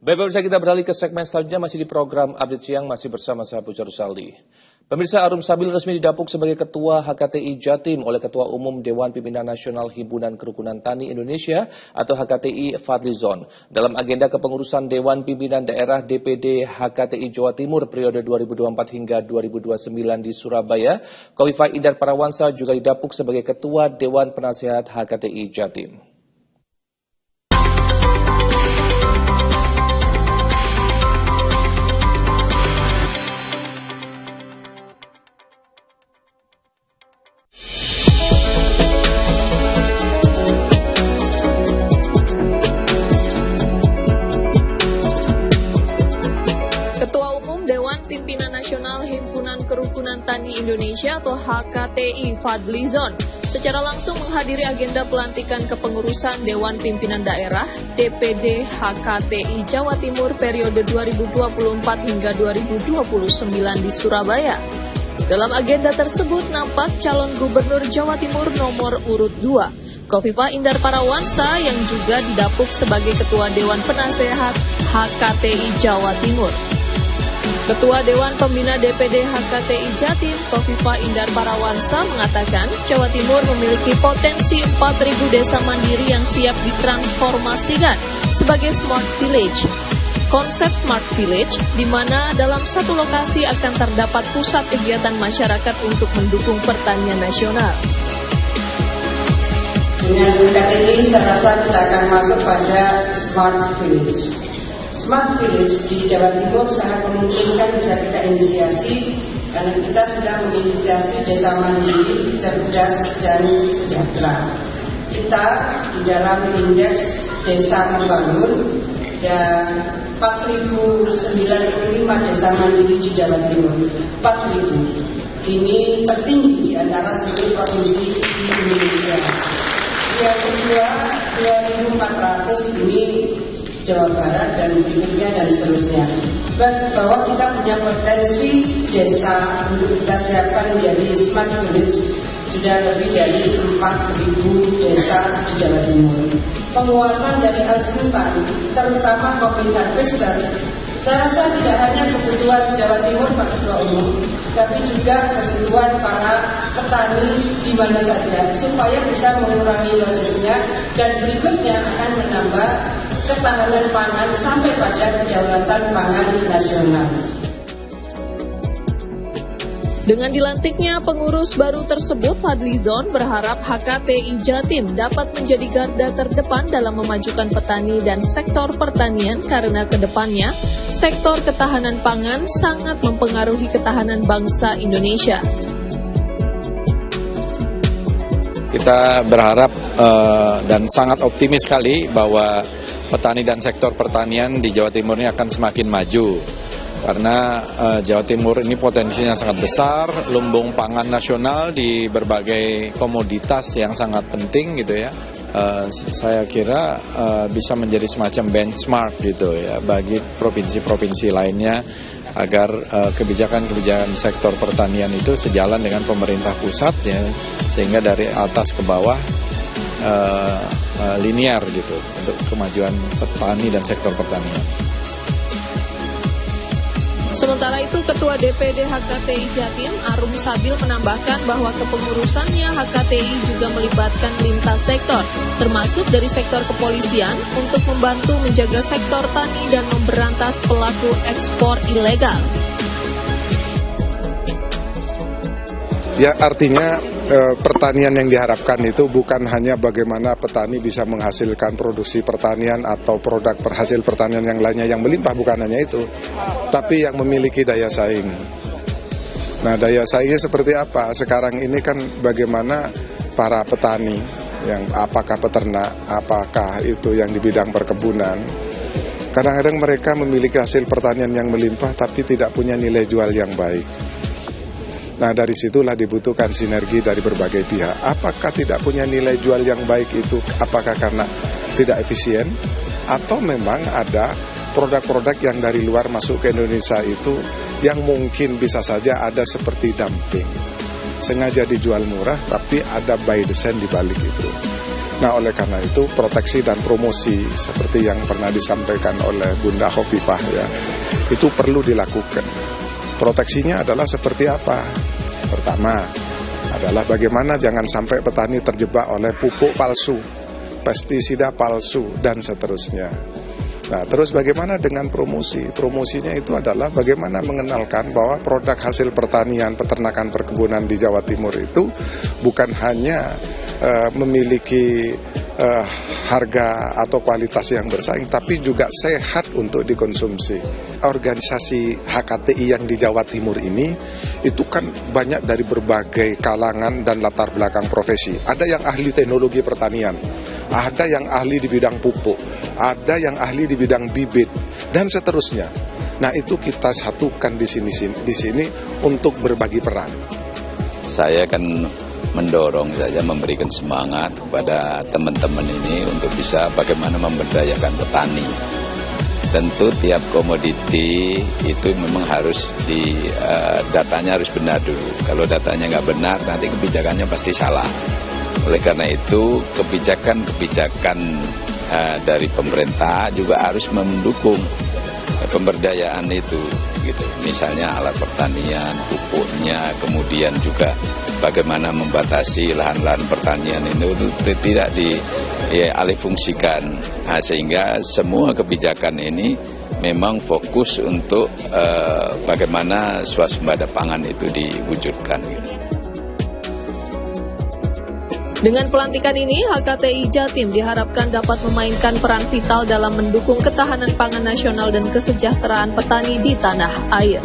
Baik, pemirsa, kita beralih ke segmen selanjutnya, masih di program Update Siang, masih bersama saya Pujar Saldi. Pemirsa, Arum Sabil resmi didapuk sebagai Ketua HKTI Jatim oleh Ketua Umum Dewan Pimpinan Nasional Himpunan Kerukunan Tani Indonesia atau HKTI Fadlizon. Dalam agenda kepengurusan Dewan Pimpinan Daerah DPD HKTI Jawa Timur periode 2024 hingga 2029 di Surabaya, Khofifah Indar Parawansa juga didapuk sebagai Ketua Dewan Penasehat HKTI Jatim. Ketua Umum Dewan Pimpinan Nasional Himpunan Kerukunan Tani Indonesia atau HKTI Fadlizon secara langsung menghadiri agenda pelantikan kepengurusan Dewan Pimpinan Daerah DPD HKTI Jawa Timur periode 2024 hingga 2029 di Surabaya. Dalam agenda tersebut nampak calon gubernur Jawa Timur nomor urut 2, Khofifah Indar Parawansa yang juga didapuk sebagai Ketua Dewan Penasehat HKTI Jawa Timur. Ketua Dewan Pembina DPD HKTI Jatim, Khofifah Indar Parawansa mengatakan Jawa Timur memiliki potensi 4.000 desa mandiri yang siap ditransformasikan sebagai Smart Village. Konsep Smart Village di mana dalam satu lokasi akan terdapat pusat kegiatan masyarakat untuk mendukung pertanian nasional. Dengan bukan ini saya rasa kita akan masuk pada Smart Village. Smart Village di Jawa Timur sangat memungkinkan bisa kita inisiasi karena kita sudah menginisiasi desa mandiri, cerdas dan sejahtera. Kita di dalam indeks desa membangun dan 4.095 desa mandiri di Jawa Timur. 4.000 ini tertinggi di antara seluruh provinsi di Indonesia. Yang kedua 2.400 ini Jawa Barat dan berikutnya dan seterusnya. Bahwa kita punya potensi desa untuk kita siapkan menjadi Smart Village sudah lebih dari 4.000 desa di Jawa Timur. Penguatan dari Al-Sultan, terutama Coffee Harvester, saya rasa tidak hanya kebutuhan Jawa Timur Pak Ketua Umum, tapi juga kebutuhan para petani di mana saja supaya bisa mengurangi losesnya dan berikutnya akan menambah ketahanan pangan sampai pada kedaulatan pangan nasional. Dengan dilantiknya pengurus baru tersebut, Fadlizon berharap HKTI Jatim dapat menjadi garda terdepan dalam memajukan petani dan sektor pertanian karena kedepannya sektor ketahanan pangan sangat mempengaruhi ketahanan bangsa Indonesia. Kita berharap dan sangat optimis sekali bahwa petani dan sektor pertanian di Jawa Timur ini akan semakin maju. Karena Jawa Timur ini potensinya sangat besar, lumbung pangan nasional di berbagai komoditas yang sangat penting gitu ya. Saya kira bisa menjadi semacam benchmark gitu ya bagi provinsi-provinsi lainnya agar kebijakan-kebijakan sektor pertanian itu sejalan dengan pemerintah pusat ya, sehingga dari atas ke bawah linear gitu untuk kemajuan petani dan sektor pertanian. Sementara itu, Ketua DPD HKTI Jatim, Arum Sabil menambahkan bahwa kepengurusannya HKTI juga melibatkan lintas sektor, termasuk dari sektor kepolisian untuk membantu menjaga sektor tani dan memberantas pelaku ekspor ilegal. Ya, artinya pertanian yang diharapkan itu bukan hanya bagaimana petani bisa menghasilkan produksi pertanian atau produk hasil pertanian yang lainnya yang melimpah, bukan hanya itu, tapi yang memiliki daya saing. Nah, daya saingnya seperti apa? Sekarang ini kan bagaimana para petani, yang apakah peternak, apakah itu yang di bidang perkebunan, kadang-kadang mereka memiliki hasil pertanian yang melimpah tapi tidak punya nilai jual yang baik. Nah, dari situlah dibutuhkan sinergi dari berbagai pihak. Apakah tidak punya nilai jual yang baik itu, apakah karena tidak efisien, atau memang ada produk-produk yang dari luar masuk ke Indonesia itu yang mungkin bisa saja ada seperti dumping. Sengaja dijual murah, tapi ada by design di balik itu. Nah, oleh karena itu proteksi dan promosi seperti yang pernah disampaikan oleh Bunda Khofifah ya, itu perlu dilakukan. Proteksinya adalah seperti apa? Pertama adalah bagaimana jangan sampai petani terjebak oleh pupuk palsu, pestisida palsu, dan seterusnya. Nah, terus bagaimana dengan promosi? Promosinya itu adalah bagaimana mengenalkan bahwa produk hasil pertanian, peternakan, perkebunan di Jawa Timur itu bukan hanya memiliki harga atau kualitas yang bersaing, tapi juga sehat untuk dikonsumsi. Organisasi HKTI yang di Jawa Timur ini itu kan banyak dari berbagai kalangan dan latar belakang profesi. Ada yang ahli teknologi pertanian, ada yang ahli di bidang pupuk, ada yang ahli di bidang bibit, dan seterusnya. Nah, itu kita satukan di sini untuk berbagi peran. Saya akan mendorong saja, memberikan semangat kepada teman-teman ini untuk bisa bagaimana memberdayakan petani. Tentu tiap komoditi itu memang harus datanya harus benar dulu. Kalau datanya nggak benar, nanti kebijakannya pasti salah. Oleh karena itu, kebijakan dari pemerintah juga harus mendukung pemberdayaan itu, gitu. Misalnya alat pertanian, pupuknya, kemudian juga bagaimana membatasi lahan-lahan pertanian itu tidak dialihfungsikan, sehingga semua kebijakan ini memang fokus untuk bagaimana swasembada pangan itu diwujudkan. Gitu. Dengan pelantikan ini, HKTI Jatim diharapkan dapat memainkan peran vital dalam mendukung ketahanan pangan nasional dan kesejahteraan petani di tanah air.